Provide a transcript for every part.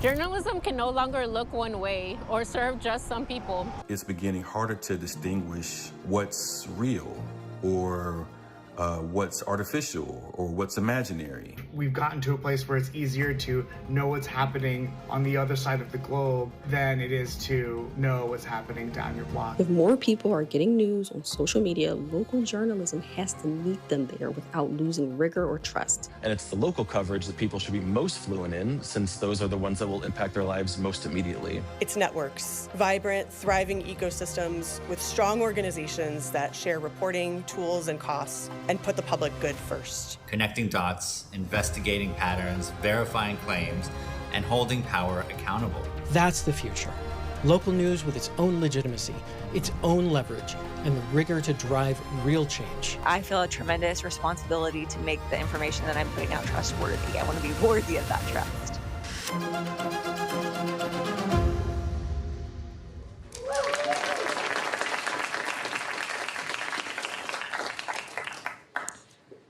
Journalism can no longer look one way or serve just some people. It's beginning harder to distinguish what's real or what's artificial or what's imaginary. We've gotten to a place where it's easier to know what's happening on the other side of the globe than it is to know what's happening down your block. If more people are getting news on social media, local journalism has to meet them there without losing rigor or trust. And it's the local coverage that people should be most fluent in, since those are the ones that will impact their lives most immediately. It's networks, vibrant, thriving ecosystems with strong organizations that share reporting, tools, and costs, and put the public good first. Connecting dots, investigating patterns, verifying claims, and holding power accountable. That's the future. Local news with its own legitimacy, its own leverage, and the rigor to drive real change. I feel a tremendous responsibility to make the information that I'm putting out trustworthy. I want to be worthy of that trust.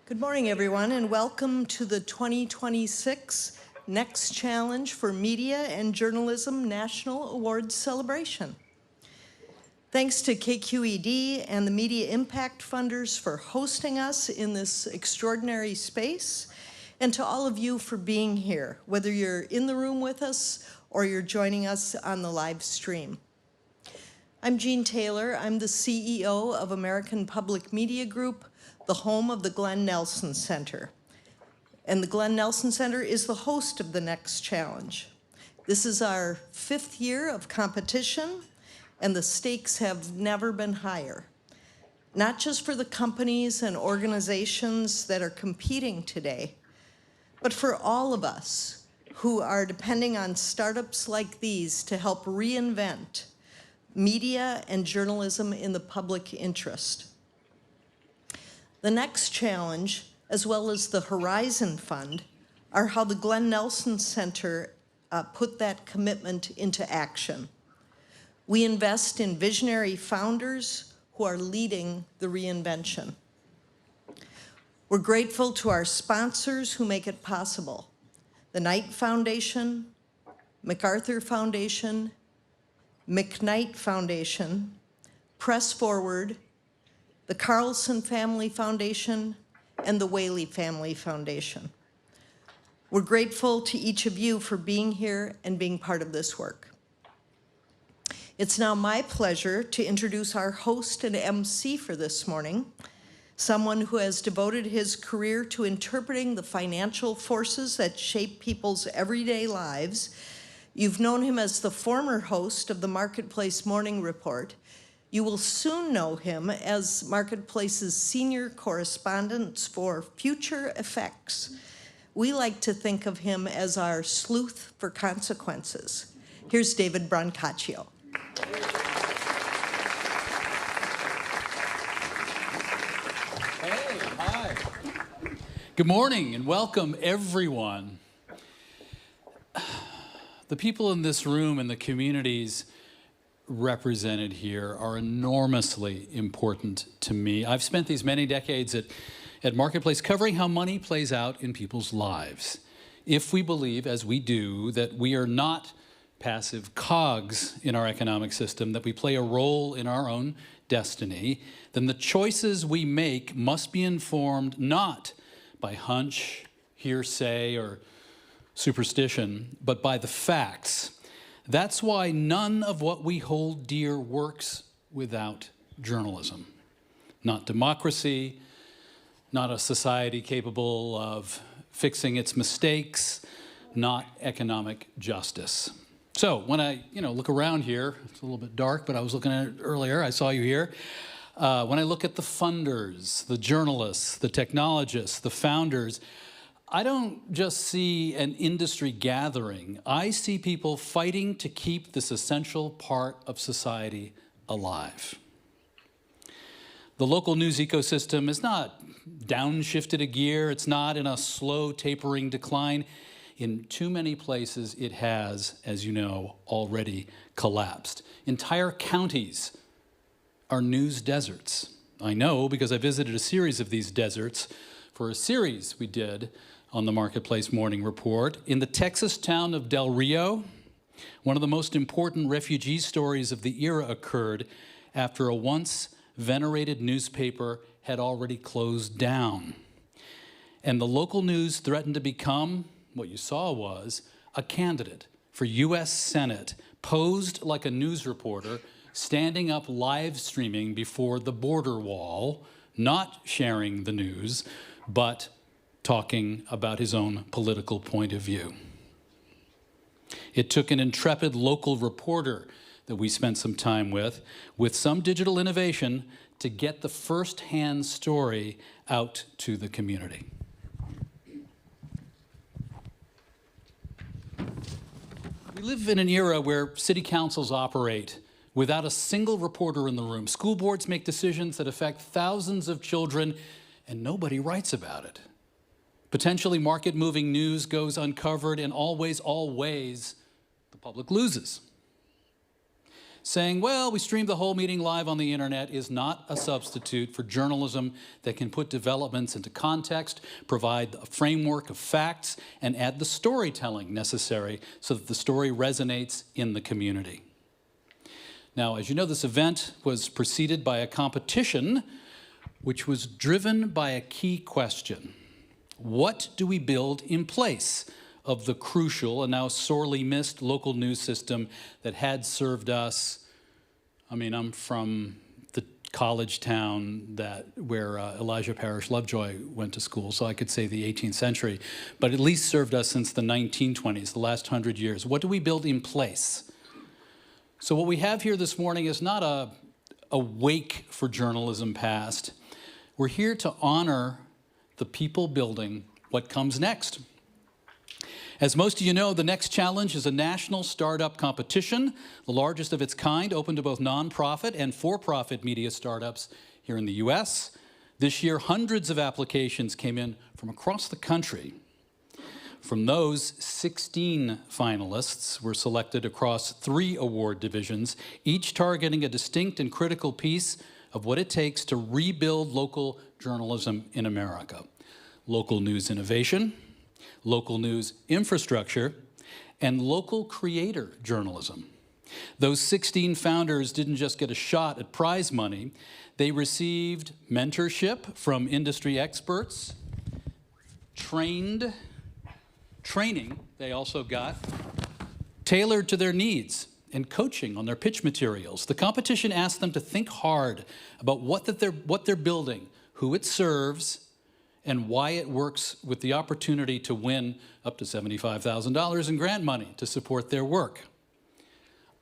Good morning, everyone, and welcome to the 2026 Next Challenge for Media and Journalism National Awards Celebration. Thanks to KQED and the Media Impact Funders for hosting us in this extraordinary space, and to all of you for being here, whether you're in the room with us or you're joining us on the live stream. I'm Jean Taylor. I'm the CEO of American Public Media Group, the home of the Glenn Nelson Center. And the Glenn Nelson Center is the host of the Next Challenge. This is our 5th year of competition, and the stakes have never been higher. Not just for the companies and organizations that are competing today, but for all of us who are depending on startups like these to help reinvent media and journalism in the public interest. The Next Challenge, as well as the Horizon Fund, are how the Glenn Nelson Center put that commitment into action. We invest in visionary founders who are leading the reinvention. We're grateful to our sponsors who make it possible: the Knight Foundation, MacArthur Foundation, McKnight Foundation, Press Forward, the Carlson Family Foundation, and the Whaley Family Foundation. We're grateful to each of you for being here and being part of this work. It's now my pleasure to introduce our host and MC for this morning, someone who has devoted his career to interpreting the financial forces that shape people's everyday lives. You've known him as the former host of the Marketplace Morning Report. You will soon know him as Marketplace's senior correspondent for Future Effects. We like to think of him as our sleuth for consequences. Here's David Brancaccio. Hey, hi. Good morning and welcome, everyone. The people in this room and the communities represented here are enormously important to me. I've spent these many decades at Marketplace covering how money plays out in people's lives. If we believe, as we do, that we are not passive cogs in our economic system, that we play a role in our own destiny, then the choices we make must be informed not by hunch, hearsay, or superstition, but by the facts. That's why none of what we hold dear works without journalism. Not democracy, not a society capable of fixing its mistakes, not economic justice. So when I look around here, it's a little bit dark, but I was looking at it earlier, I saw you here. When I look at the funders, the journalists, the technologists, the founders, I don't just see an industry gathering. I see people fighting to keep this essential part of society alive. The local news ecosystem is not downshifted a gear. It's not in a slow tapering decline. In too many places, it has, as you know, already collapsed. Entire counties are news deserts. I know because I visited a series of these deserts for a series we did on the Marketplace Morning Report. In the Texas town of Del Rio, One of the most important refugee stories of the era occurred after a once venerated newspaper had already closed down. And the local news threatened to become, what you saw was, a candidate for U.S. Senate, posed like a news reporter, standing up live streaming before the border wall, not sharing the news, but talking about his own political point of view. It took an intrepid local reporter that we spent some time with some digital innovation, to get the first-hand story out to the community. We live in an era where city councils operate without a single reporter in the room. School boards make decisions that affect thousands of children, and nobody writes about it. Potentially market-moving news goes uncovered, and always, the public loses. Saying, well, we streamed the whole meeting live on the internet is not a substitute for journalism that can put developments into context, provide a framework of facts, and add the storytelling necessary so that the story resonates in the community. Now, as you know, this event was preceded by a competition which was driven by a key question. What do we build in place of the crucial and now sorely missed local news system that had served us? I mean, I'm from the college town where Elijah Parrish Lovejoy went to school, so I could say the 18th century, but at least served us since the 1920s, the last 100 years. What do we build in place? So what we have here this morning is not a wake for journalism past. We're here to honor the people building what comes next. As most of you know, the Next Challenge is a national startup competition, the largest of its kind, open to both nonprofit and for-profit media startups here in the U.S. This year, hundreds of applications came in from across the country. From those, 16 finalists were selected across 3 award divisions, each targeting a distinct and critical piece of what it takes to rebuild local journalism in America. Local news innovation, local news infrastructure, and local creator journalism. Those 16 founders didn't just get a shot at prize money, they received mentorship from industry experts, training they also got, tailored to their needs, and coaching on their pitch materials. The competition asked them to think hard about what they're building, who it serves, and why it works, with the opportunity to win up to $75,000 in grant money to support their work.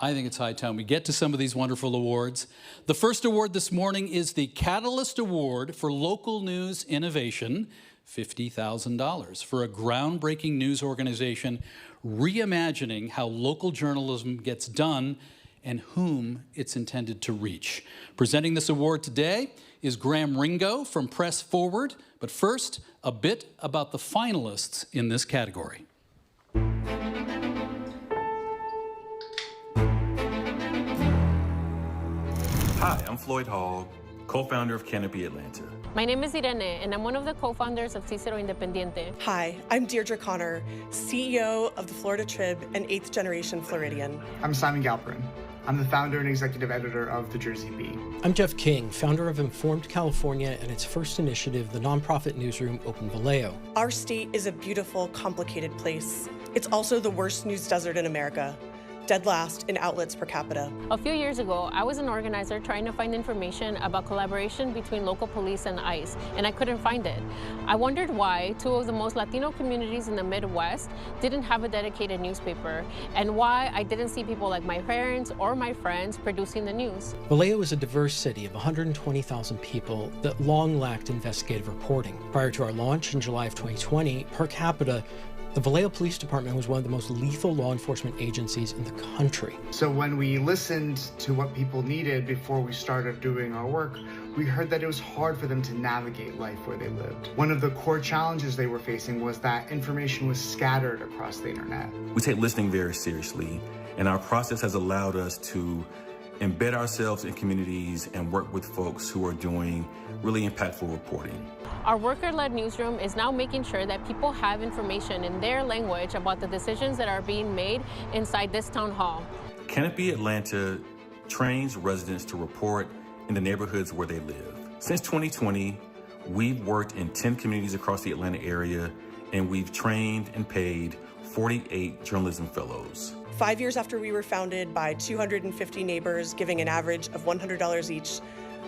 I think it's high time we get to some of these wonderful awards. The first award this morning is the Catalyst Award for Local News Innovation, $50,000 for a groundbreaking news organization reimagining how local journalism gets done and whom it's intended to reach. Presenting this award today is Graham Ringo from Press Forward, but first, a bit about the finalists in this category. Hi, I'm Floyd Hall, co-founder of Canopy Atlanta. My name is Irene, and I'm one of the co-founders of Cicero Independiente. Hi, I'm Deirdre Connor, CEO of the Florida Trib and 8th Generation Floridian. I'm Simon Galperin. I'm the founder and executive editor of the Jersey Bee. I'm Jeff King, founder of Informed California and its first initiative, the nonprofit newsroom Open Vallejo. Our state is a beautiful, complicated place. It's also the worst news desert in America, dead last in outlets per capita. A few years ago, I was an organizer trying to find information about collaboration between local police and ICE, and I couldn't find it. I wondered why 2 of the most Latino communities in the Midwest didn't have a dedicated newspaper, and why I didn't see people like my parents or my friends producing the news. Vallejo is a diverse city of 120,000 people that long lacked investigative reporting. Prior to our launch in July of 2020, per capita, the Vallejo Police Department was one of the most lethal law enforcement agencies in the country. So when we listened to what people needed before we started doing our work, we heard that it was hard for them to navigate life where they lived. One of the core challenges they were facing was that information was scattered across the internet. We take listening very seriously, and our process has allowed us to embed ourselves in communities and work with folks who are doing really impactful reporting. Our worker-led newsroom is now making sure that people have information in their language about the decisions that are being made inside this town hall. Canopy Atlanta trains residents to report in the neighborhoods where they live. Since 2020, we've worked in 10 communities across the Atlanta area, and we've trained and paid 48 journalism fellows. 5 years after we were founded by 250 neighbors giving an average of $100 each,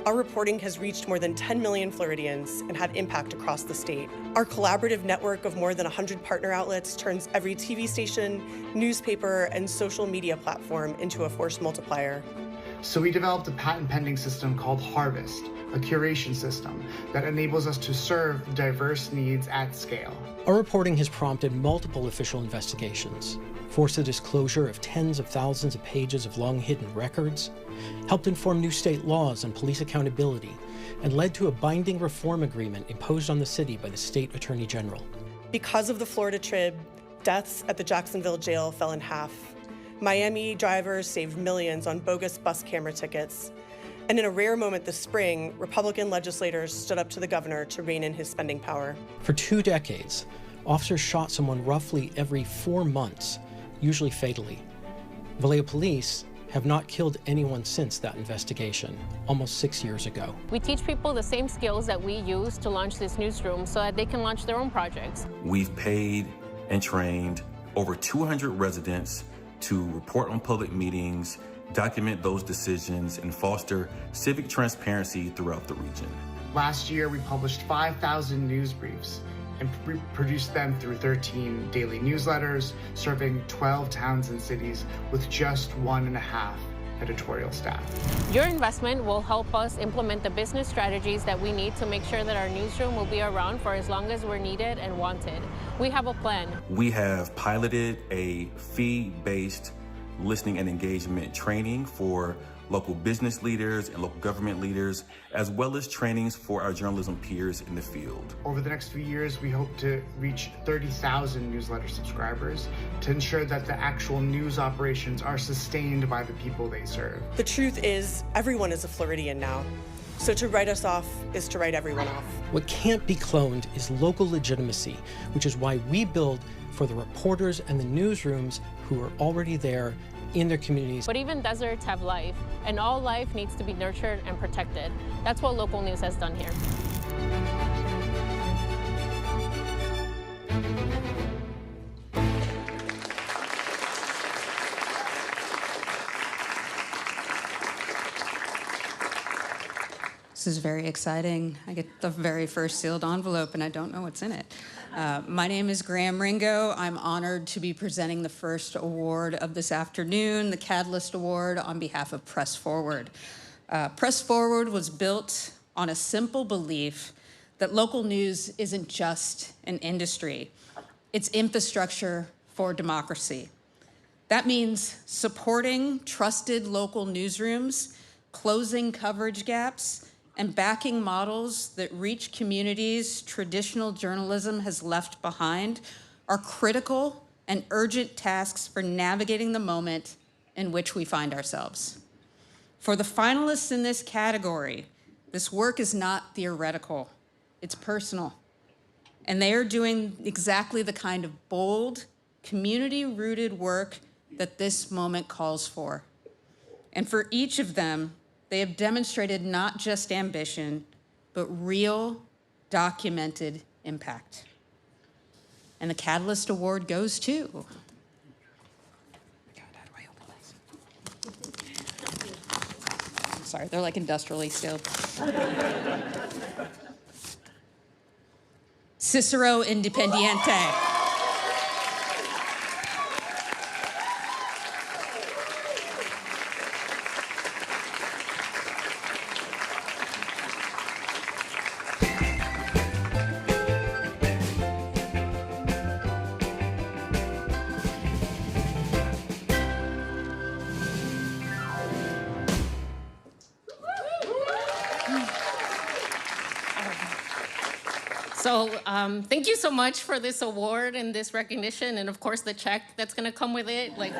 our reporting has reached more than 10 million Floridians and had impact across the state. Our collaborative network of more than 100 partner outlets turns every TV station, newspaper, and social media platform into a force multiplier. So we developed a patent-pending system called Harvest, a curation system that enables us to serve diverse needs at scale. Our reporting has prompted multiple official investigations, forced the disclosure of tens of thousands of pages of long-hidden records, helped inform new state laws on police accountability, and led to a binding reform agreement imposed on the city by the state attorney general. Because of the Florida Trib, deaths at the Jacksonville jail fell in half. Miami drivers saved millions on bogus bus camera tickets. And in a rare moment this spring, Republican legislators stood up to the governor to rein in his spending power. For 2 decades, officers shot someone roughly every 4 months, usually fatally. Vallejo police have not killed anyone since that investigation, almost 6 years ago. We teach people the same skills that we use to launch this newsroom so that they can launch their own projects. We've paid and trained over 200 residents to report on public meetings, document those decisions, and foster civic transparency throughout the region. Last year, we published 5,000 news briefs and produced them through 13 daily newsletters, serving 12 towns and cities with just 1.5 editorial staff. Your investment will help us implement the business strategies that we need to make sure that our newsroom will be around for as long as we're needed and wanted. We have a plan. We have piloted a fee-based listening and engagement training for local business leaders and local government leaders, as well as trainings for our journalism peers in the field. Over the next few years, we hope to reach 30,000 newsletter subscribers to ensure that the actual news operations are sustained by the people they serve. The truth is, everyone is a Floridian now. So to write us off is to write everyone off. What can't be cloned is local legitimacy, which is why we build for the reporters and the newsrooms who are already there in their communities. But even deserts have life, and all life needs to be nurtured and protected. That's what local news has done here. This is very exciting. I get the very first sealed envelope and I don't know what's in it. My name is Graham Ringo. I'm honored to be presenting the first award of this afternoon, the Catalyst Award, on behalf of Press Forward. Press Forward was built on a simple belief that local news isn't just an industry. It's infrastructure for democracy. That means supporting trusted local newsrooms, closing coverage gaps, and backing models that reach communities traditional journalism has left behind are critical and urgent tasks for navigating the moment in which we find ourselves. For the finalists in this category, this work is not theoretical, it's personal. And they are doing exactly the kind of bold, community-rooted work that this moment calls for. And for each of them, they have demonstrated not just ambition, but real, documented impact. And the Catalyst Award goes to... God, how do I open this? I'm sorry, they're like industrially sealed. Cicero Independiente. So thank you so much for this award and this recognition, and of course the check that's gonna come with it. Like,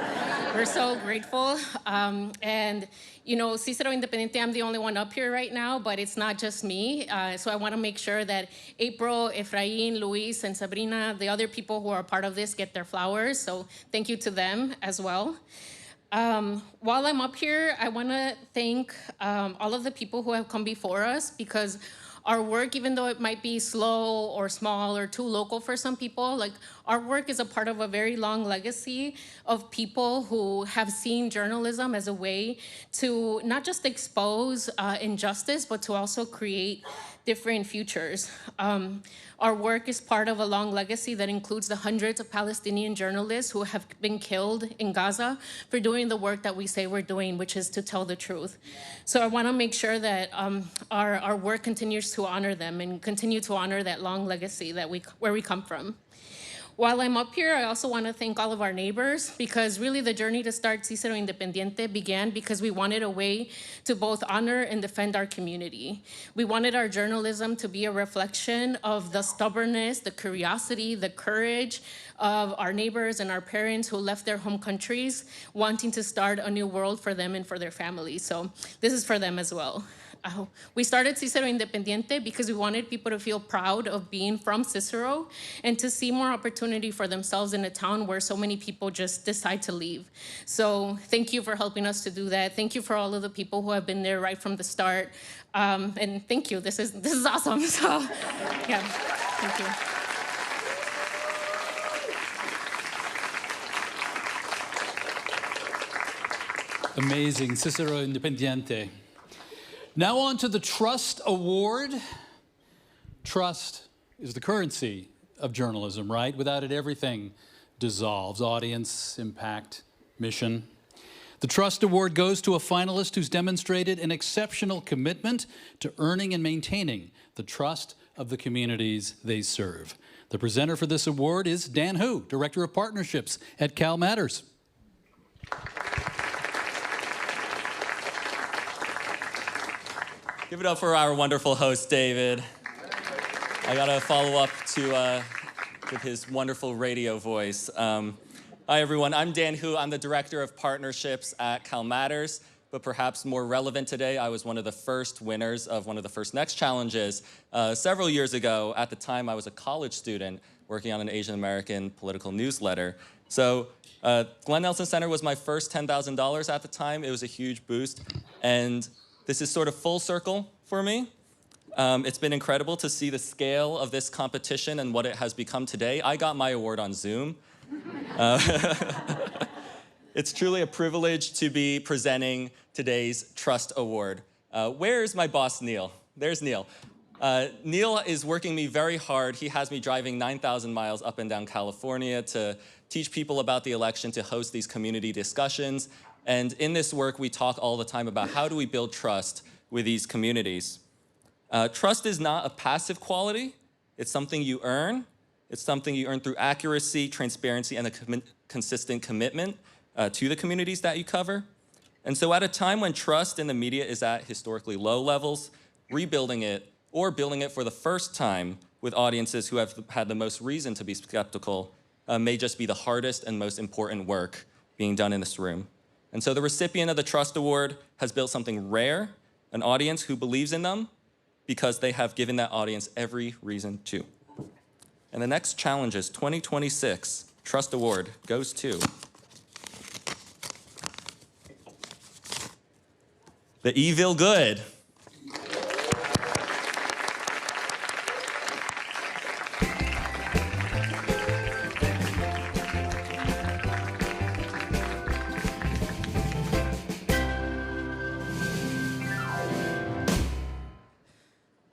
we're so grateful. And you know, Cicero Independiente, I'm the only one up here right now, but it's not just me. So I wanna make sure that April, Efrain, Luis, and Sabrina, the other people who are part of this, get their flowers. So thank you to them as well. While I'm up here, I want to thank all of the people who have come before us, because our work, even though it might be slow or small or too local for some people, like, our work is a part of a very long legacy of people who have seen journalism as a way to not just expose injustice, but to also create different futures. Our work is part of a long legacy that includes the hundreds of Palestinian journalists who have been killed in Gaza for doing the work that we say we're doing, which is to tell the truth. So I want to make sure that our work continues to honor them and continue to honor that long legacy that where we come from. While I'm up here, I also want to thank all of our neighbors, because really the journey to start Cicero Independiente began because we wanted a way to both honor and defend our community. We wanted our journalism to be a reflection of the stubbornness, the curiosity, the courage of our neighbors and our parents who left their home countries wanting to start a new world for them and for their families. So this is for them as well. We started Cicero Independiente because we wanted people to feel proud of being from Cicero and to see more opportunity for themselves in a town where so many people just decide to leave. So thank you for helping us to do that. Thank you for all of the people who have been there right from the start. And thank you, this is awesome. So yeah, thank you. Amazing, Cicero Independiente. Now on to the Trust Award. Trust is the currency of journalism, right? Without it, everything dissolves. Audience, impact, mission. The Trust Award goes to a finalist who's demonstrated an exceptional commitment to earning and maintaining the trust of the communities they serve. The presenter for this award is Dan Hu, Director of Partnerships at Cal Matters. Give it up for our wonderful host, David. I gotta follow up to with his wonderful radio voice. Hi, everyone. I'm Dan Hu. I'm the Director of Partnerships at Cal Matters. But perhaps more relevant today, I was one of the first winners of one of the first Next Challenges several years ago. At the time, I was a college student working on an Asian American political newsletter. So Glenn Nelson Center was my first $10,000 at the time. It was a huge boost. And this is sort of full circle for me. It's been incredible to see the scale of this competition and what it has become today. I got my award on Zoom. It's truly a privilege to be presenting today's Trust Award. Where's my boss, Neil? There's Neil. Neil is working me very hard. He has me driving 9,000 miles up and down California to teach people about the election, to host these community discussions. And in this work, we talk all the time about how do we build trust with these communities. Trust is not a passive quality. It's something you earn. It's something you earn through accuracy, transparency, and a consistent commitment to the communities that you cover. And so at a time when trust in the media is at historically low levels, rebuilding it or building it for the first time with audiences who have had the most reason to be skeptical may just be the hardest and most important work being done in this room. And so the recipient of the Trust Award has built something rare, an audience who believes in them because they have given that audience every reason to. And the next Challenges 2026 Trust Award goes to the Evil Good.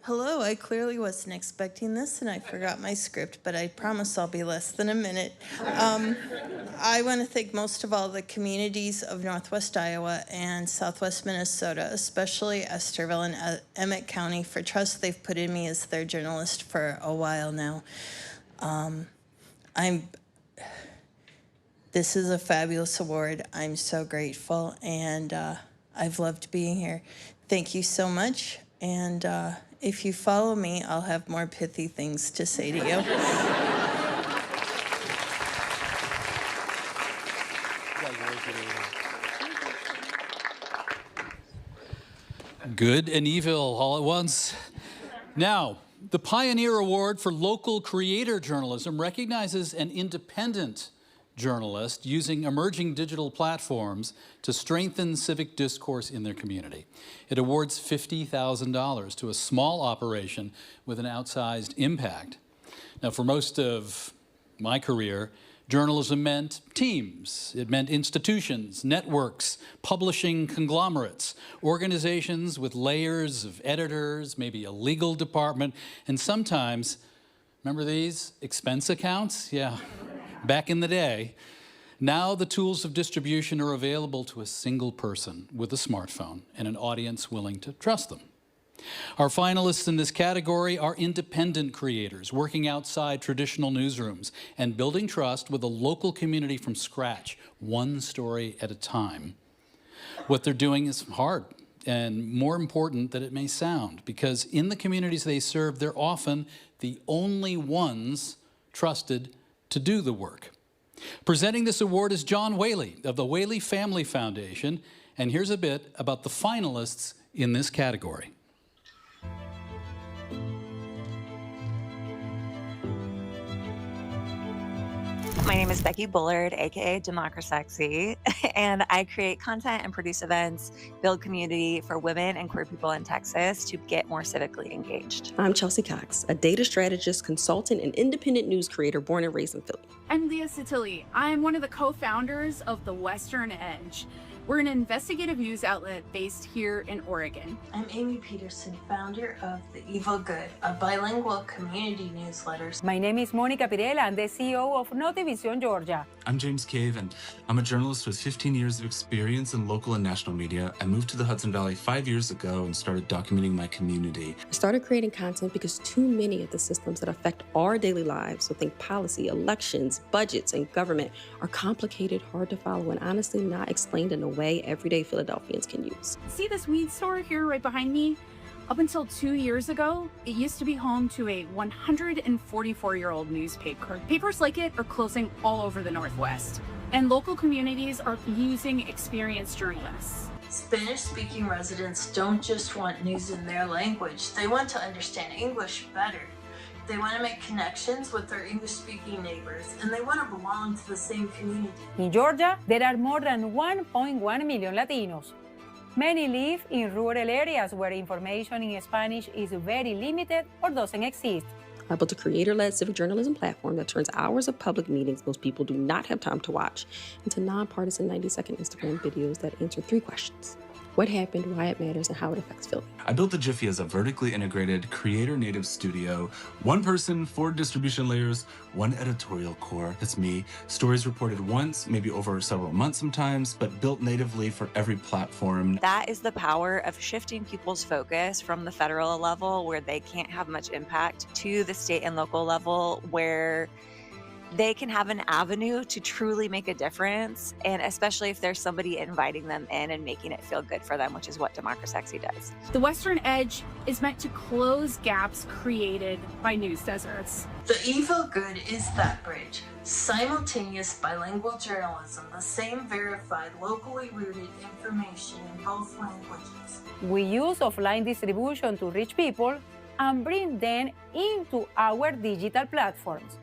Hello, I clearly wasn't expecting this and I forgot my script, but I promise I'll be less than a minute. I want to thank most of all the communities of Northwest Iowa and Southwest Minnesota, especially Estherville and Emmett County, for trust they've put in me as their journalist for a while now. This is a fabulous award. I'm so grateful, and I've loved being here. Thank you so much. And if you follow me, I'll have more pithy things to say to you. Good and evil all at once. Now, the Pioneer Award for Local Creator Journalism recognizes an independent journalist using emerging digital platforms to strengthen civic discourse in their community. It awards $50,000 to a small operation with an outsized impact. Now, for most of my career, journalism meant teams. It meant institutions, networks, publishing conglomerates, organizations with layers of editors, maybe a legal department, and sometimes, remember these? Expense accounts? Yeah, back in the day. Now the tools of distribution are available to a single person with a smartphone and an audience willing to trust them. Our finalists in this category are independent creators working outside traditional newsrooms and building trust with a local community from scratch, one story at a time. What they're doing is hard and more important than it may sound, because in the communities they serve, they're often the only ones trusted to do the work. Presenting this award is John Whaley of the Whaley Family Foundation, and here's a bit about the finalists in this category. My name is Becky Bullard, aka Democracy, and I create content and produce events, build community for women and queer people in Texas to get more civically engaged. I'm Chelsea Cox, a data strategist, consultant, and independent news creator born and raised in Philly. I'm Leah Citilli. I'm one of the co-founders of The Western Edge. We're an investigative news outlet based here in Oregon. I'm Amy Peterson, founder of The Evil Good, a bilingual community newsletter. My name is Monica Pirela. I'm the CEO of Notivision Georgia. I'm James Cave, and I'm a journalist with 15 years of experience in local and national media. I moved to the Hudson Valley 5 years ago and started documenting my community. I started creating content because too many of the systems that affect our daily lives, so think policy, elections, budgets, and government, are complicated, hard to follow, and honestly not explained in a way everyday Philadelphians can use. See this weed store here right behind me? Up until 2 years ago, it used to be home to a 144-year-old newspaper. Papers like it are closing all over the Northwest, and local communities are losing experienced journalists. Spanish-speaking residents don't just want news in their language, they want to understand English better. They want to make connections with their English-speaking neighbors, and they want to belong to the same community. In Georgia, there are more than 1.1 million Latinos. Many live in rural areas where information in Spanish is very limited or doesn't exist. I built a creator-led civic journalism platform that turns hours of public meetings most people do not have time to watch into nonpartisan 90-second Instagram videos that answer 3 questions. What happened, why it matters, and how it affects Philly. I built the Jiffy as a vertically integrated, creator-native studio. 1 person, 4 distribution layers, 1 editorial core. That's me. Stories reported once, maybe over several months sometimes, but built natively for every platform. That is the power of shifting people's focus from the federal level, where they can't have much impact, to the state and local level, where they can have an avenue to truly make a difference, and especially if there's somebody inviting them in and making it feel good for them, which is what Democracy does. The Western Edge is meant to close gaps created by news deserts. The Evil Good is that bridge. Simultaneous bilingual journalism, the same verified, locally rooted information in both languages. We use offline distribution to reach people and bring them into our digital platforms.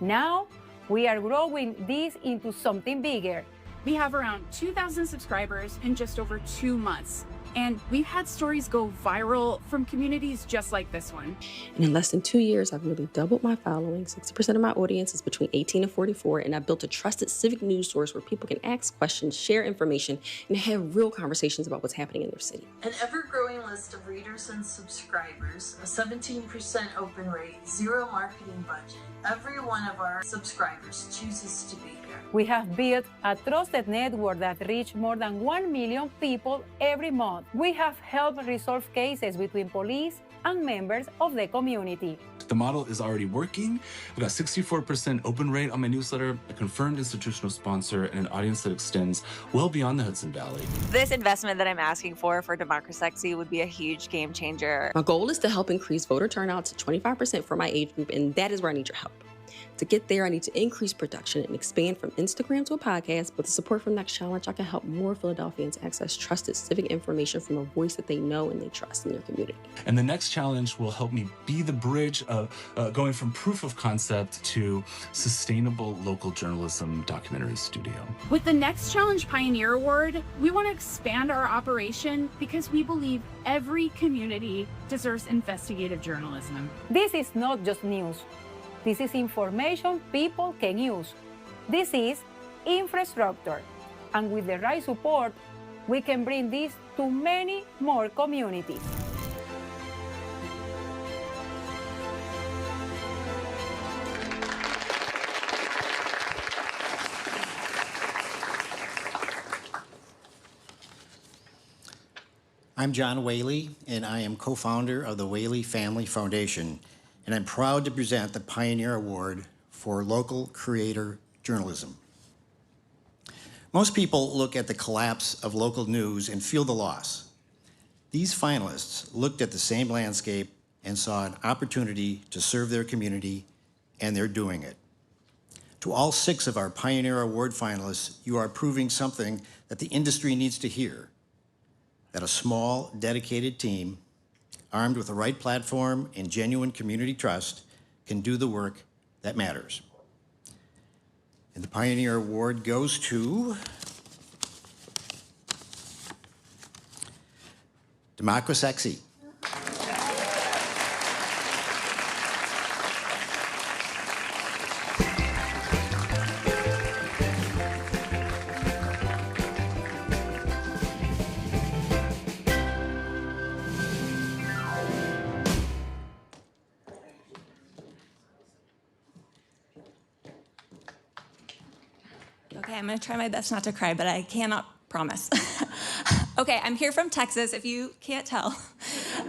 Now, we are growing this into something bigger. We have around 2,000 subscribers in just over 2 months. And we've had stories go viral from communities just like this one. And in less than 2 years, I've nearly doubled my following. 60% of my audience is between 18 and 44, and I built a trusted civic news source where people can ask questions, share information, and have real conversations about what's happening in their city. An ever-growing list of readers and subscribers, a 17% open rate, 0 marketing budget. Every one of our subscribers chooses to be here. We have built a trusted network that reaches more than 1 million people every month. We have helped resolve cases between police and members of the community. The model is already working. I've got 64% open rate on my newsletter, a confirmed institutional sponsor, and an audience that extends well beyond the Hudson Valley. This investment that I'm asking for Democracy would be a huge game changer. My goal is to help increase voter turnout to 25% for my age group, and that is where I need your help. To get there, I need to increase production and expand from Instagram to a podcast. With the support from Next Challenge, I can help more Philadelphians access trusted civic information from a voice that they know and they trust in their community. And the Next Challenge will help me be the bridge of going from proof of concept to sustainable local journalism documentary studio. With the Next Challenge Pioneer Award, we want to expand our operation because we believe every community deserves investigative journalism. This is not just news. This is information people can use. This is infrastructure. And with the right support, we can bring this to many more communities. I'm John Whaley, and I am co-founder of the Whaley Family Foundation, and I'm proud to present the Pioneer Award for Local Creator Journalism. Most people look at the collapse of local news and feel the loss. These finalists looked at the same landscape and saw an opportunity to serve their community, and they're doing it. To all 6 of our Pioneer Award finalists, you are proving something that the industry needs to hear, that a small, dedicated team, armed with the right platform and genuine community trust, can do the work that matters. And the Pioneer Award goes to Democracy. Okay, I'm gonna try my best not to cry, but I cannot promise. Okay, I'm here from Texas, if you can't tell.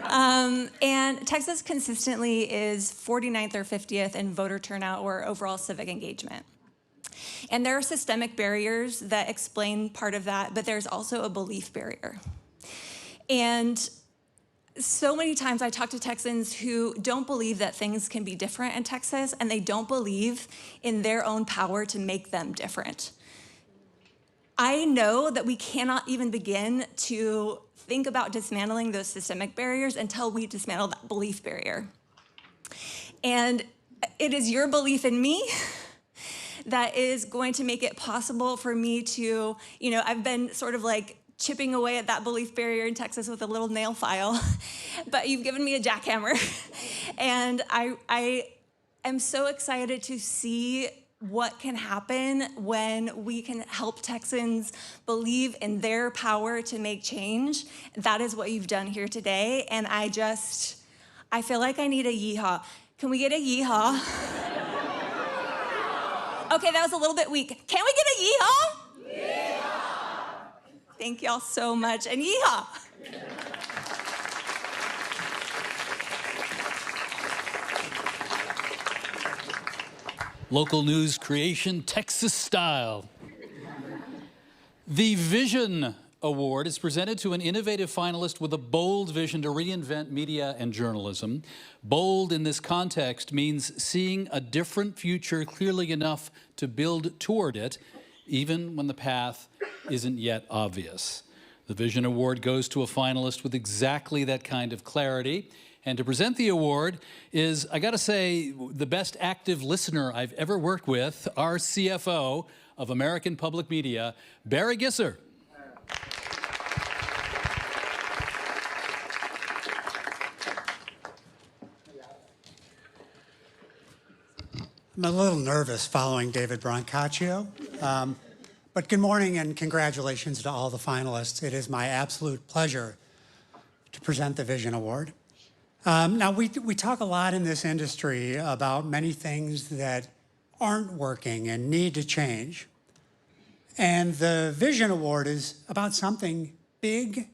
And Texas consistently is 49th or 50th in voter turnout or overall civic engagement. And there are systemic barriers that explain part of that, but there's also a belief barrier. And so many times I talk to Texans who don't believe that things can be different in Texas, and they don't believe in their own power to make them different. I know that we cannot even begin to think about dismantling those systemic barriers until we dismantle that belief barrier. And it is your belief in me that is going to make it possible for me to, I've been sort of like chipping away at that belief barrier in Texas with a little nail file, but you've given me a jackhammer. And I am so excited to see what can happen when we can help Texans believe in their power to make change. That is what you've done here today. And I feel like I need a yeehaw. Can we get a yeehaw? Okay, that was a little bit weak. Can we get a yeehaw? Yeehaw! Thank y'all so much, and yeehaw! Local news creation, Texas style. The Vision Award is presented to an innovative finalist with a bold vision to reinvent media and journalism. Bold in this context means seeing a different future clearly enough to build toward it, even when the path isn't yet obvious. The Vision Award goes to a finalist with exactly that kind of clarity. And to present the award is, I gotta say, the best active listener I've ever worked with, our CFO of American Public Media, Barry Gisser. I'm a little nervous following David Brancaccio, but good morning and congratulations to all the finalists. It is my absolute pleasure to present the Vision Award. Now, we talk a lot in this industry about many things that aren't working and need to change. And the Vision Award is about something big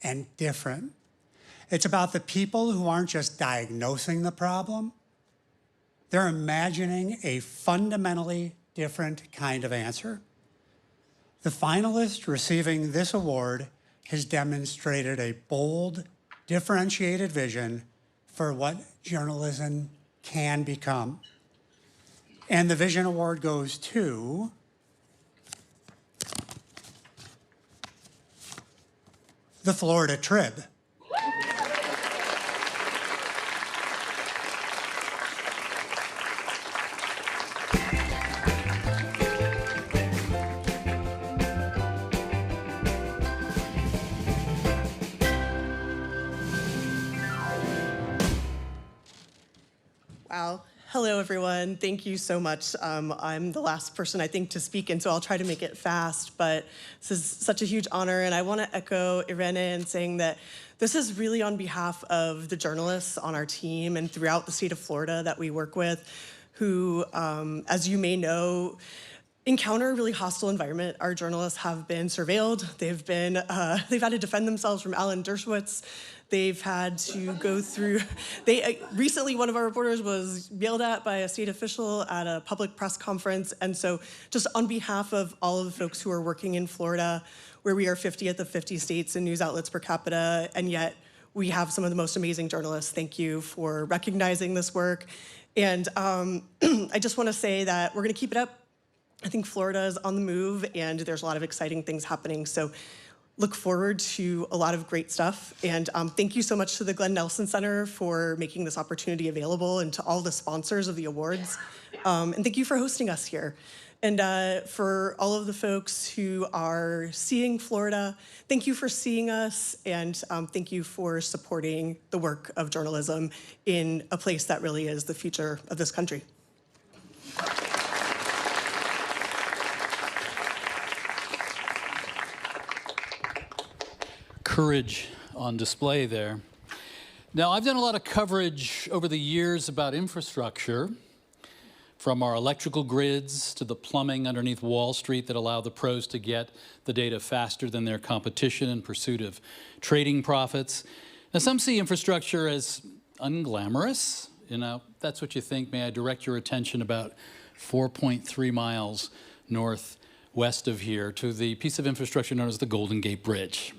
and different. It's about the people who aren't just diagnosing the problem, They're imagining a fundamentally different kind of answer. The finalist receiving this award has demonstrated a bold, differentiated vision for what journalism can become. And the Vision Award goes to the Florida Trib. Wow. Hello, everyone. Thank you so much. I'm the last person, I think, to speak, and so I'll try to make it fast, but this is such a huge honor, and I want to echo Irene in saying that this is really on behalf of the journalists on our team and throughout the state of Florida that we work with, who, as you may know, encounter a really hostile environment. Our journalists have been surveilled. They've had to defend themselves from Alan Dershowitz. They've had to go through, recently one of our reporters was yelled at by a state official at a public press conference. And so just on behalf of all of the folks who are working in Florida, where we are 50th of 50 states in news outlets per capita, and yet we have some of the most amazing journalists. Thank you for recognizing this work. And I just wanna say that we're gonna keep it up. I think Florida is on the move and there's a lot of exciting things happening. So look forward to a lot of great stuff. And thank you so much to the Glenn Nelson Center for making this opportunity available and to all the sponsors of the awards. And thank you for hosting us here. And for all of the folks who are seeing Florida, thank you for seeing us. And thank you for supporting the work of journalism in a place that really is the future of this country. Courage on display there. Now, I've done a lot of coverage over the years about infrastructure, from our electrical grids to the plumbing underneath Wall Street that allow the pros to get the data faster than their competition in pursuit of trading profits. Now, some see infrastructure as unglamorous. You know, that's what you think. May I direct your attention about 4.3 miles northwest of here to the piece of infrastructure known as the Golden Gate Bridge.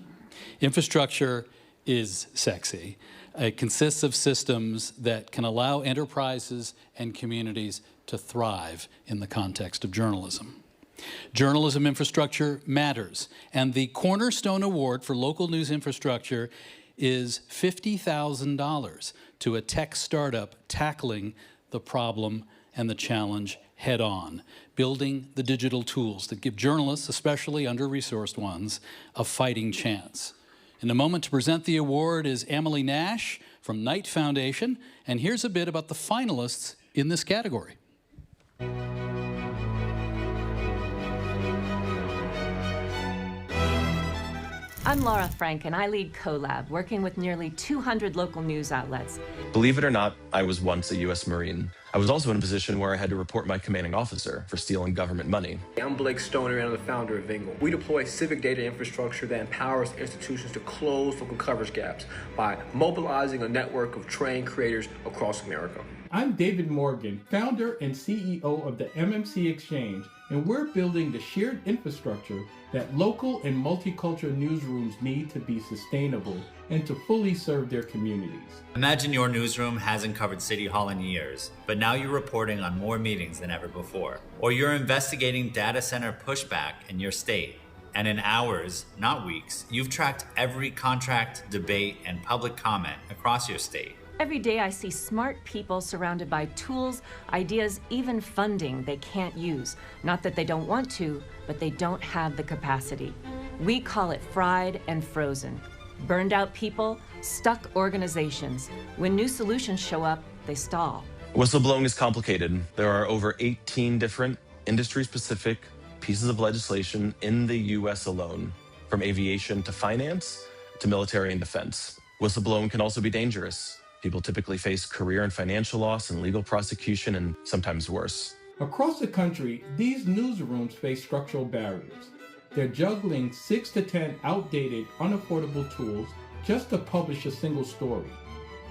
Infrastructure is sexy. It consists of systems that can allow enterprises and communities to thrive in the context of journalism. Journalism infrastructure matters, and the Cornerstone Award for Local News Infrastructure is $50,000 to a tech startup tackling the problem and the challenge head on, building the digital tools that give journalists, especially under-resourced ones, a fighting chance. In a moment to present the award is Emily Nash from Knight Foundation, and here's a bit about the finalists in this category. I'm Laura Frank, and I lead CoLab, working with nearly 200 local news outlets. Believe it or not, I was once a U.S. Marine. I was also in a position where I had to report my commanding officer for stealing government money. I'm Blake Stoner, and I'm the founder of Vingle. We deploy civic data infrastructure that empowers institutions to close local coverage gaps by mobilizing a network of trained creators across America. I'm David Morgan, founder and CEO of the MMC Exchange, and we're building the shared infrastructure that local and multicultural newsrooms need to be sustainable and to fully serve their communities. Imagine your newsroom hasn't covered City Hall in years, but now you're reporting on more meetings than ever before. Or you're investigating data center pushback in your state. And in hours, not weeks, you've tracked every contract, debate, and public comment across your state. Every day I see smart people surrounded by tools, ideas, even funding they can't use. Not that they don't want to, but they don't have the capacity. We call it fried and frozen. Burned out people, stuck organizations. When new solutions show up, they stall. Whistleblowing is complicated. There are over 18 different industry-specific pieces of legislation in the U.S. alone, from aviation to finance to military and defense. Whistleblowing can also be dangerous. People typically face career and financial loss and legal prosecution, and sometimes worse. Across the country, these newsrooms face structural barriers. They're juggling 6 to 10 outdated, unaffordable tools just to publish a single story.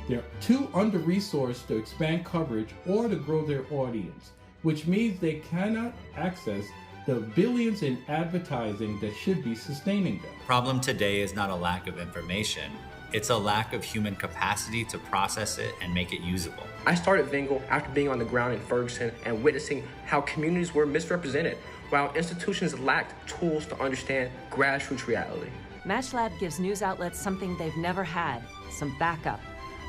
They're too under-resourced to expand coverage or to grow their audience, which means they cannot access the billions in advertising that should be sustaining them. Problem today is not a lack of information. It's a lack of human capacity to process it and make it usable. I started Vingle after being on the ground in Ferguson and witnessing how communities were misrepresented, while institutions lacked tools to understand grassroots reality. MatchLab gives news outlets something they've never had, some backup,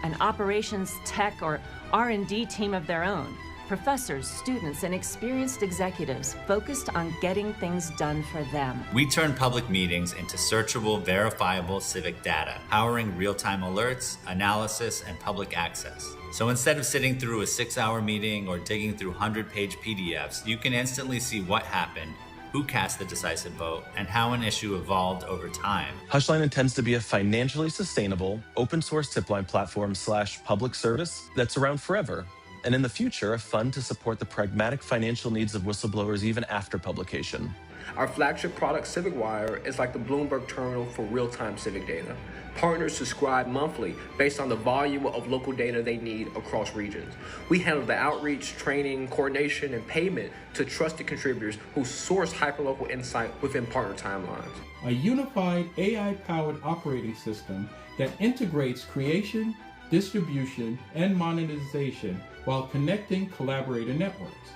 an operations, tech, or R&D team of their own. Professors, students, and experienced executives focused on getting things done for them. We turn public meetings into searchable, verifiable civic data, powering real-time alerts, analysis, and public access. So instead of sitting through a 6-hour meeting or digging through 100-page PDFs, you can instantly see what happened, who cast the decisive vote, and how an issue evolved over time. Hushline intends to be a financially sustainable, open-source tip-line platform / public service that's around forever. And in the future, a fund to support the pragmatic financial needs of whistleblowers even after publication. Our flagship product, CivicWire, is like the Bloomberg terminal for real-time civic data. Partners subscribe monthly based on the volume of local data they need across regions. We handle the outreach, training, coordination, and payment to trusted contributors who source hyperlocal insight within partner timelines. A unified AI-powered operating system that integrates creation, distribution, and monetization while connecting collaborator networks.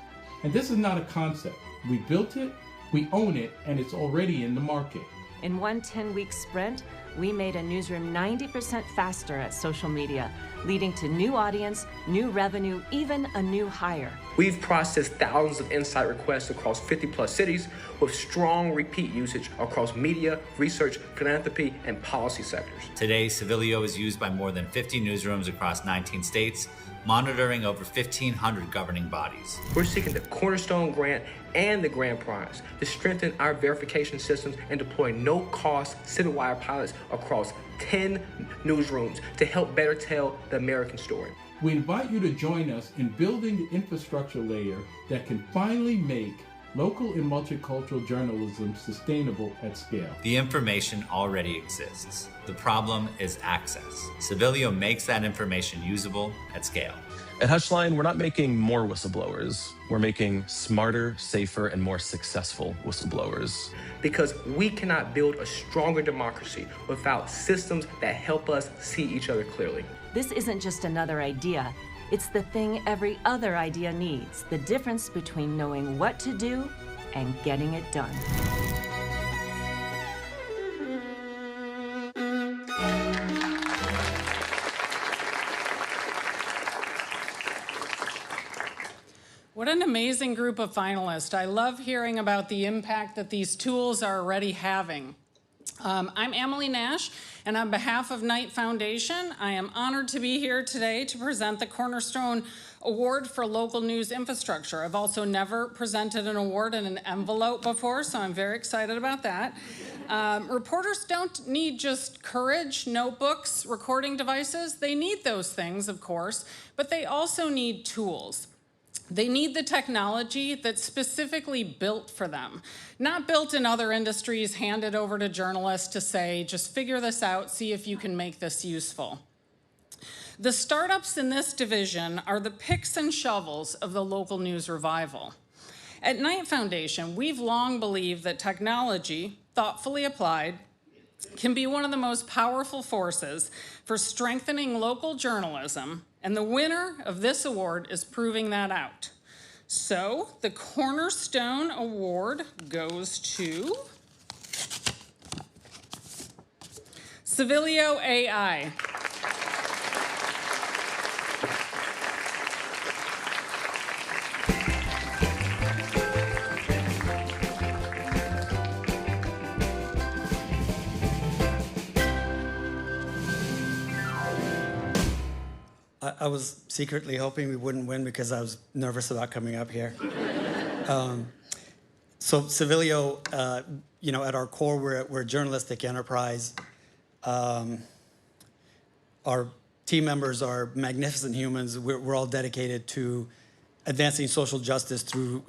And this is not a concept. We built it, we own it, and it's already in the market. In one 10-week sprint, we made a newsroom 90% faster at social media, leading to new audience, new revenue, even a new hire. We've processed thousands of insight requests across 50+ cities with strong repeat usage across media, research, philanthropy, and policy sectors. Today, Civilio is used by more than 50 newsrooms across 19 states, monitoring over 1,500 governing bodies. We're seeking the Cornerstone Grant and the Grand Prize to strengthen our verification systems and deploy no-cost CivicWire pilots across 10 newsrooms to help better tell the American story. We invite you to join us in building the infrastructure layer that can finally make local and multicultural journalism sustainable at scale. The information already exists. The problem is access. Civilio makes that information usable at scale. At Hushline, we're not making more whistleblowers. We're making smarter, safer, and more successful whistleblowers. Because we cannot build a stronger democracy without systems that help us see each other clearly. This isn't just another idea. It's the thing every other idea needs, the difference between knowing what to do and getting it done. What an amazing group of finalists. I love hearing about the impact that these tools are already having. I'm Emily Nash, and on behalf of Knight Foundation, I am honored to be here today to present the Cornerstone Award for Local News Infrastructure. I've also never presented an award in an envelope before, so I'm very excited about that. Reporters don't need just courage, notebooks, recording devices. They need those things, of course, but they also need tools. They need the technology that's specifically built for them, not built in other industries, handed over to journalists to say, just figure this out, see if you can make this useful. The startups in this division are the picks and shovels of the local news revival. At Knight Foundation, we've long believed that technology, thoughtfully applied, can be one of the most powerful forces for strengthening local journalism, and the winner of this award is proving that out. So the Cornerstone Award goes to Civilio AI. I was secretly hoping we wouldn't win because I was nervous about coming up here. So Civilio, at our core, we're a journalistic enterprise. Our team members are magnificent humans. We're all dedicated to advancing social justice through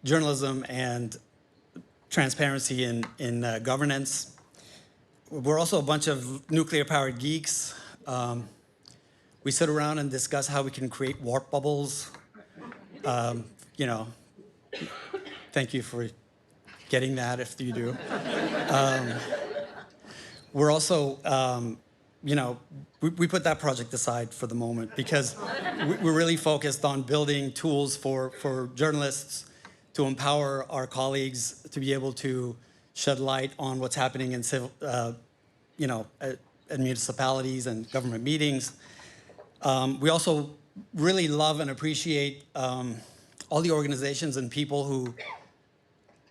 journalism and transparency in governance. We're also a bunch of nuclear-powered geeks. We sit around and discuss how we can create warp bubbles. You know, thank you for getting that if you do. We're also, you know, we put that project aside for the moment because we're really focused on building tools for journalists to empower our colleagues to be able to shed light on what's happening in civil, you know, at municipalities and government meetings. We also really love and appreciate all the organizations and people who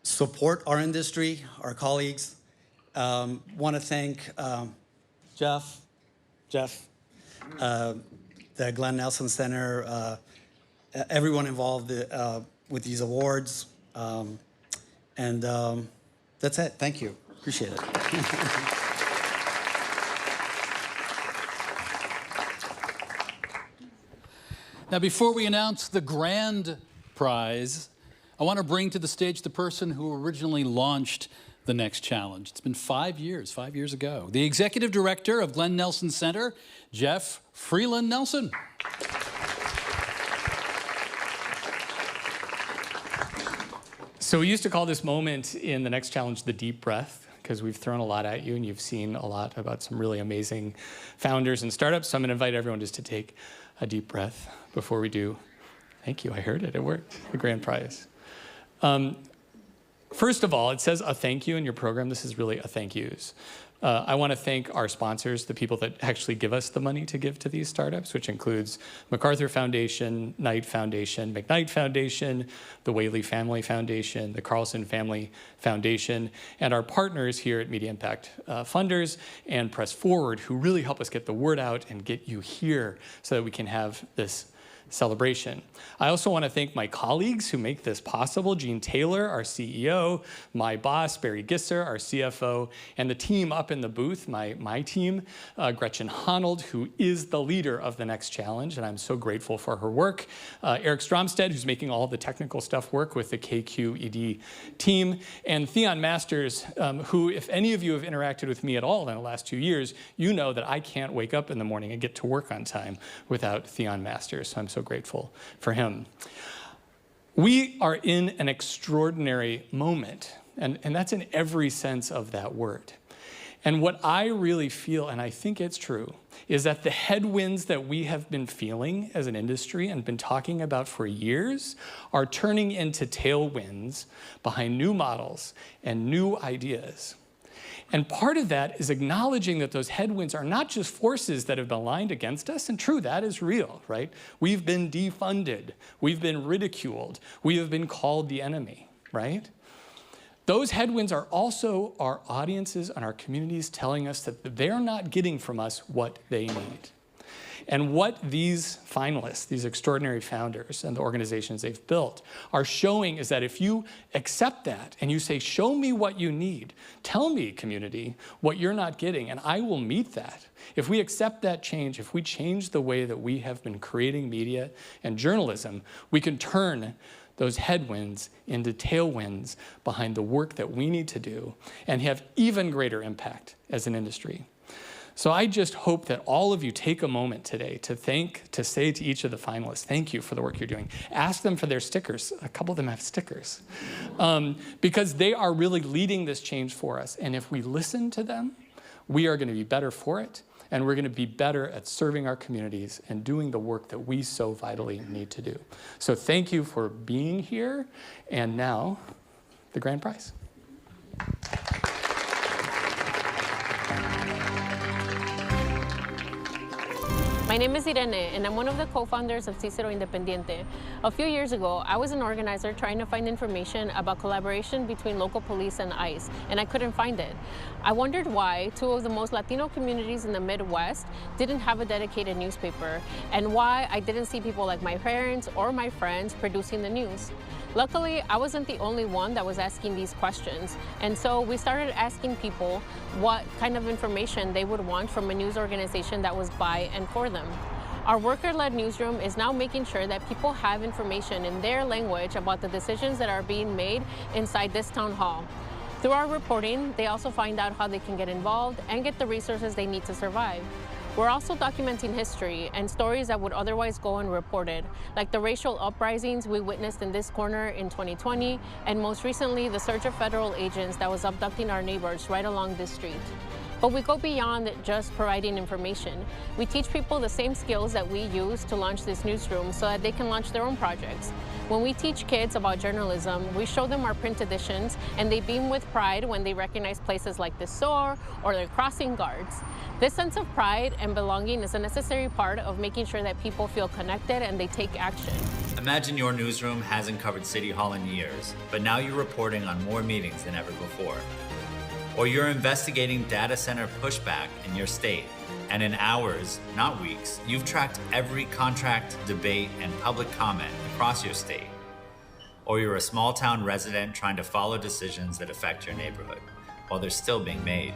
support our industry, our colleagues. Want to thank Jeff, the Glenn Nelson Center, everyone involved with these awards. And that's it. Thank you. Appreciate it. Now, before we announce the grand prize, I want to bring to the stage the person who originally launched the next challenge. It's been 5 years ago. The executive director of Glenn Nelson Center, Jeff Freeland Nelson. So we used to call this moment in the next challenge the deep breath, because we've thrown a lot at you and you've seen a lot about some really amazing founders and startups. So I'm going to invite everyone just to take a deep breath before we do. Thank you, I heard it, it worked, the grand prize. First of all, it says a thank you in your program. This is really a thank yous. I want to thank our sponsors, the people that actually give us the money to give to these startups, which includes MacArthur Foundation, Knight Foundation, McKnight Foundation, the Whaley Family Foundation, the Carlson Family Foundation, and our partners here at Media Impact Funders and Press Forward, who really help us get the word out and get you here so that we can have this celebration. I also want to thank my colleagues who make this possible, Gene Taylor, our CEO, my boss, Barry Gisser, our CFO, and the team up in the booth, my team, Gretchen Honnold, who is the leader of the next challenge, and I'm so grateful for her work, Eric Stromstead, who's making all the technical stuff work with the KQED team, and Theon Masters, who, if any of you have interacted with me at all in the last 2 years, you know that I can't wake up in the morning and get to work on time without Theon Masters, so I'm so grateful for him. We are in an extraordinary moment, and that's in every sense of that word. And what I really feel, and I think it's true, is that the headwinds that we have been feeling as an industry and been talking about for years are turning into tailwinds behind new models and new ideas. And part of that is acknowledging that those headwinds are not just forces that have been aligned against us, and true, that is real, right? We've been defunded, we've been ridiculed, we have been called the enemy, right? Those headwinds are also our audiences and our communities telling us that they're not getting from us what they need. And what these finalists, these extraordinary founders and the organizations they've built are showing is that if you accept that and you say, show me what you need, tell me, community, what you're not getting, and I will meet that. If we accept that change, if we change the way that we have been creating media and journalism, we can turn those headwinds into tailwinds behind the work that we need to do and have even greater impact as an industry. So I just hope that all of you take a moment today to say to each of the finalists, thank you for the work you're doing. Ask them for their stickers. A couple of them have stickers. Because they are really leading this change for us. And if we listen to them, we are going to be better for it. And we're going to be better at serving our communities and doing the work that we so vitally need to do. So thank you for being here. And now, the grand prize. My name is Irene, and I'm one of the co-founders of Cicero Independiente. A few years ago, I was an organizer trying to find information about collaboration between local police and ICE, and I couldn't find it. I wondered why two of the most Latino communities in the Midwest didn't have a dedicated newspaper, and why I didn't see people like my parents or my friends producing the news. Luckily, I wasn't the only one that was asking these questions, and so we started asking people what kind of information they would want from a news organization that was by and for them. Our worker-led newsroom is now making sure that people have information in their language about the decisions that are being made inside this town hall. Through our reporting, they also find out how they can get involved and get the resources they need to survive. We're also documenting history and stories that would otherwise go unreported, like the racial uprisings we witnessed in this corner in 2020, and most recently, the surge of federal agents that was abducting our neighbors right along this street. But we go beyond just providing information. We teach people the same skills that we use to launch this newsroom so that they can launch their own projects. When we teach kids about journalism, we show them our print editions, and they beam with pride when they recognize places like the SOAR or their crossing guards. This sense of pride and belonging is a necessary part of making sure that people feel connected and they take action. Imagine your newsroom hasn't covered City Hall in years, but now you're reporting on more meetings than ever before. Or you're investigating data center pushback in your state, and in hours, not weeks, you've tracked every contract, debate, and public comment across your state. Or you're a small town resident trying to follow decisions that affect your neighborhood while they're still being made.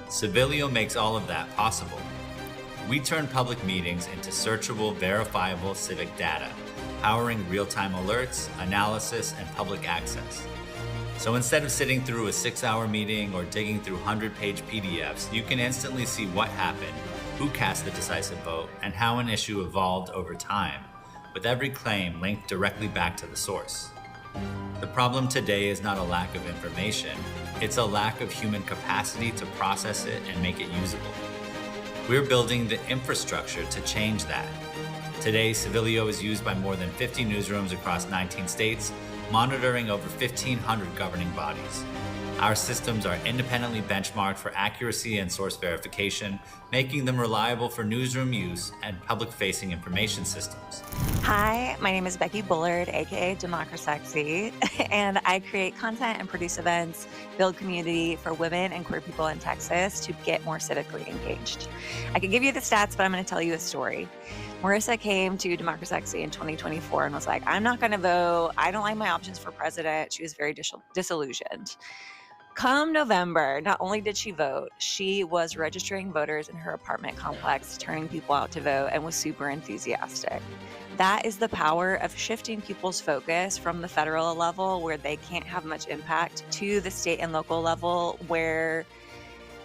Civilio makes all of that possible. We turn public meetings into searchable, verifiable civic data, powering real-time alerts, analysis, and public access. So instead of sitting through a 6-hour meeting or digging through 100-page PDFs, you can instantly see what happened, who cast the decisive vote, and how an issue evolved over time, with every claim linked directly back to the source. The problem today is not a lack of information, it's a lack of human capacity to process it and make it usable. We're building the infrastructure to change that. Today, Civilio is used by more than 50 newsrooms across 19 states, monitoring over 1,500 governing bodies. Our systems are independently benchmarked for accuracy and source verification, making them reliable for newsroom use and public-facing information systems. Hi, my name is Becky Bullard, aka Democracy, and I create content and produce events, build community for women and queer people in Texas to get more civically engaged. I could give you the stats, but I'm going to tell you a story. Marissa came to Democracy in 2024 and was like, I'm not going to vote. I don't like my options for president. She was very disillusioned. Come November, not only did she vote, she was registering voters in her apartment complex, turning people out to vote, and was super enthusiastic. That is the power of shifting people's focus from the federal level, where they can't have much impact, to the state and local level, where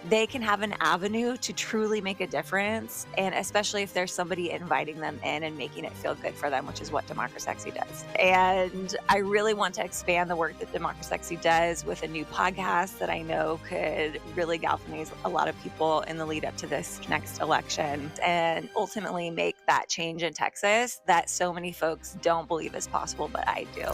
they can have an avenue to truly make a difference, and especially if there's somebody inviting them in and making it feel good for them, which is what Democracy does. And I really want to expand the work that Democracy does with a new podcast that I know could really galvanize a lot of people in the lead up to this next election, and ultimately make that change in Texas that so many folks don't believe is possible, but I do.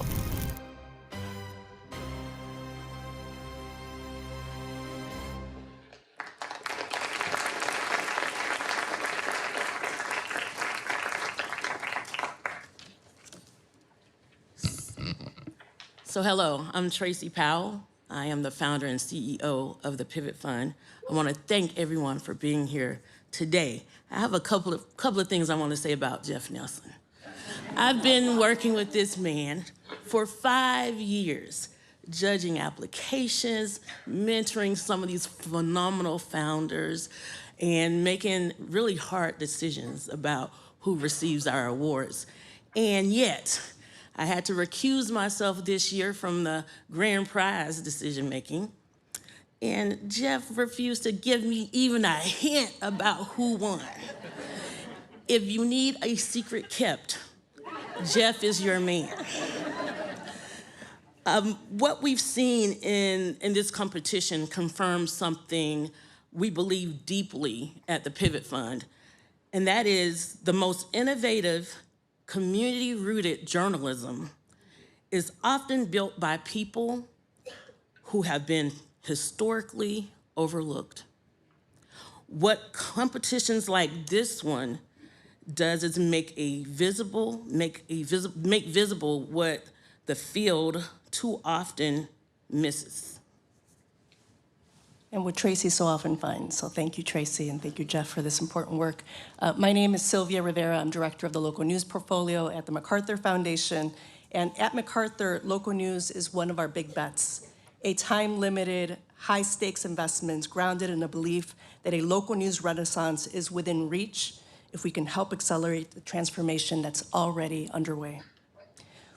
So hello, I'm Tracy Powell. I am the founder and CEO of the Pivot Fund. I want to thank everyone for being here today. I have a couple of things I want to say about Jeff Nelson. I've been working with this man for 5 years, judging applications, mentoring some of these phenomenal founders, and making really hard decisions about who receives our awards. And yet, I had to recuse myself this year from the grand prize decision-making, and Jeff refused to give me even a hint about who won. If you need a secret kept, Jeff is your man. What we've seen in this competition confirms something we believe deeply at the Pivot Fund, and that is the most innovative, community-rooted journalism is often built by people who have been historically overlooked. What competitions like this one does is make visible what the field too often misses. And what Tracy so often finds. So thank you, Tracy, and thank you, Jeff, for this important work. My name is Sylvia Rivera. I'm director of the local news portfolio at the MacArthur Foundation. And at MacArthur, local news is one of our big bets, a time-limited, high-stakes investment grounded in a belief that a local news renaissance is within reach if we can help accelerate the transformation that's already underway.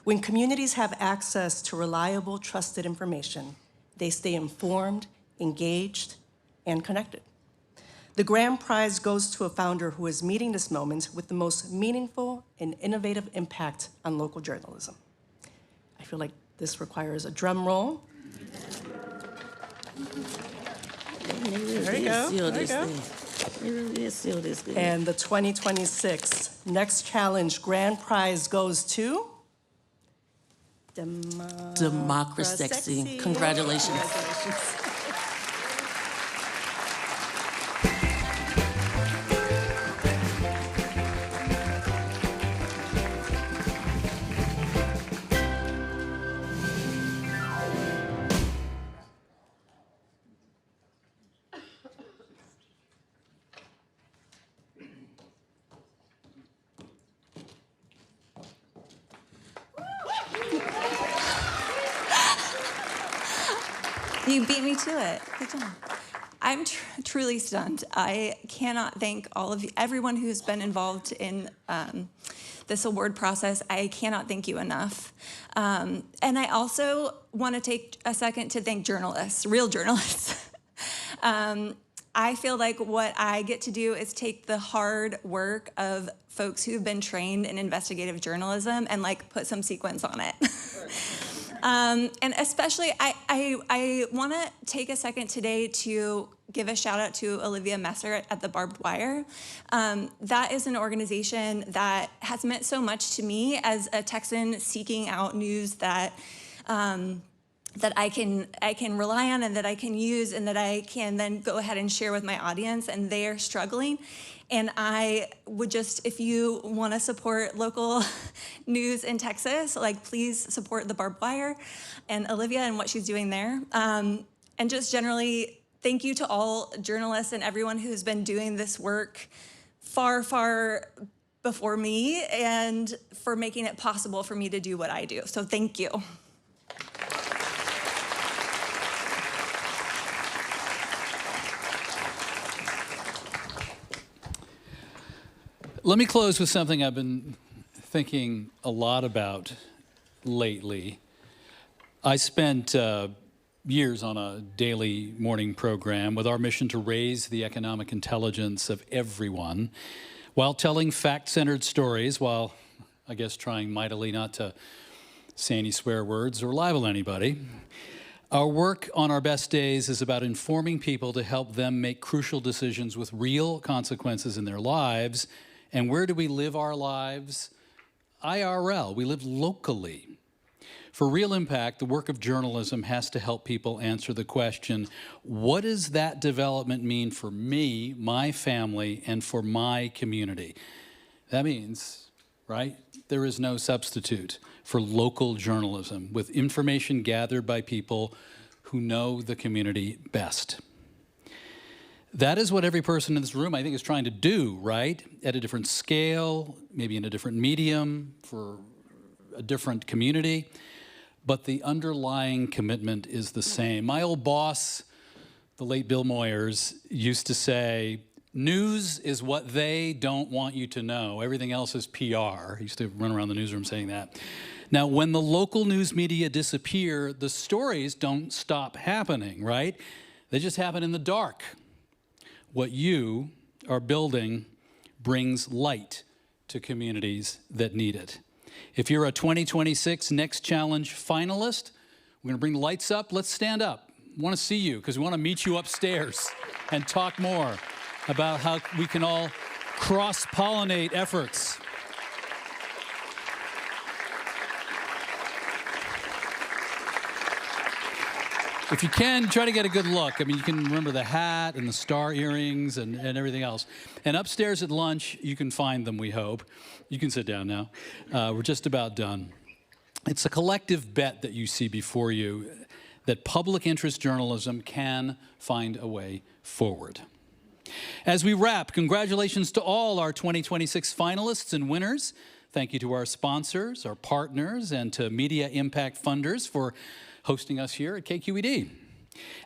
When communities have access to reliable, trusted information, they stay informed, engaged, and connected. The grand prize goes to a founder who is meeting this moment with the most meaningful and innovative impact on local journalism. I feel like this requires a drum roll. There you go. There you go. And the 2026 Next Challenge grand prize goes to Democracy. Congratulations. You beat me to it. Good job. I'm truly stunned. I cannot thank everyone who's been involved in this award process. I cannot thank you enough. And I also want to take a second to thank journalists, real journalists. I feel like what I get to do is take the hard work of folks who've been trained in investigative journalism and put some sequence on it. And especially, I want to take a second today to give a shout out to Olivia Messer at the Barbed Wire. That is an organization that has meant so much to me as a Texan seeking out news that I can rely on and that I can use and that I can then go ahead and share with my audience, and they are struggling. And I would just, if you want to support local news in Texas, please support the Barbed Wire and Olivia and what she's doing there. And just generally, thank you to all journalists and everyone who's been doing this work far, far before me and for making it possible for me to do what I do. So thank you. Let me close with something I've been thinking a lot about lately. I spent years on a daily morning program with our mission to raise the economic intelligence of everyone while telling fact-centered stories, while I guess trying mightily not to say any swear words or libel anybody. Our work on our best days is about informing people to help them make crucial decisions with real consequences in their lives. And where do we live our lives? IRL, we live locally. For real impact, the work of journalism has to help people answer the question, what does that development mean for me, my family, and for my community? That means, right, there is no substitute for local journalism with information gathered by people who know the community best. That is what every person in this room, I think, is trying to do, right? At a different scale, maybe in a different medium, for a different community. But the underlying commitment is the same. My old boss, the late Bill Moyers, used to say, news is what they don't want you to know. Everything else is PR. He used to run around the newsroom saying that. Now, when the local news media disappear, the stories don't stop happening, right? They just happen in the dark. What you are building brings light to communities that need it. If you're a 2026 Next Challenge finalist, we're gonna bring the lights up. Let's stand up. I wanna see you because we wanna meet you upstairs and talk more about how we can all cross-pollinate efforts. If you can, try to get a good look. I mean, you can remember the hat and the star earrings and everything else. And upstairs at lunch, you can find them, we hope. You can sit down now. We're just about done. It's a collective bet that you see before you that public interest journalism can find a way forward. As we wrap, congratulations to all our 2026 finalists and winners. Thank you to our sponsors, our partners, and to Media Impact Funders for hosting us here at KQED.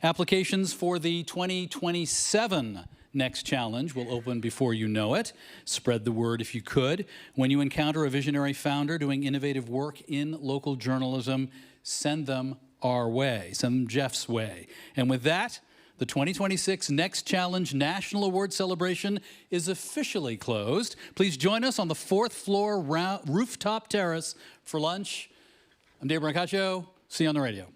Applications for the 2027 Next Challenge will open before you know it. Spread the word if you could. When you encounter a visionary founder doing innovative work in local journalism, send them our way, send them Jeff's way. And with that, the The 2026 Next Challenge National Award Celebration is officially closed. Please join us on the 4th floor rooftop terrace for lunch. I'm Dave Brancaccio. See you on the radio.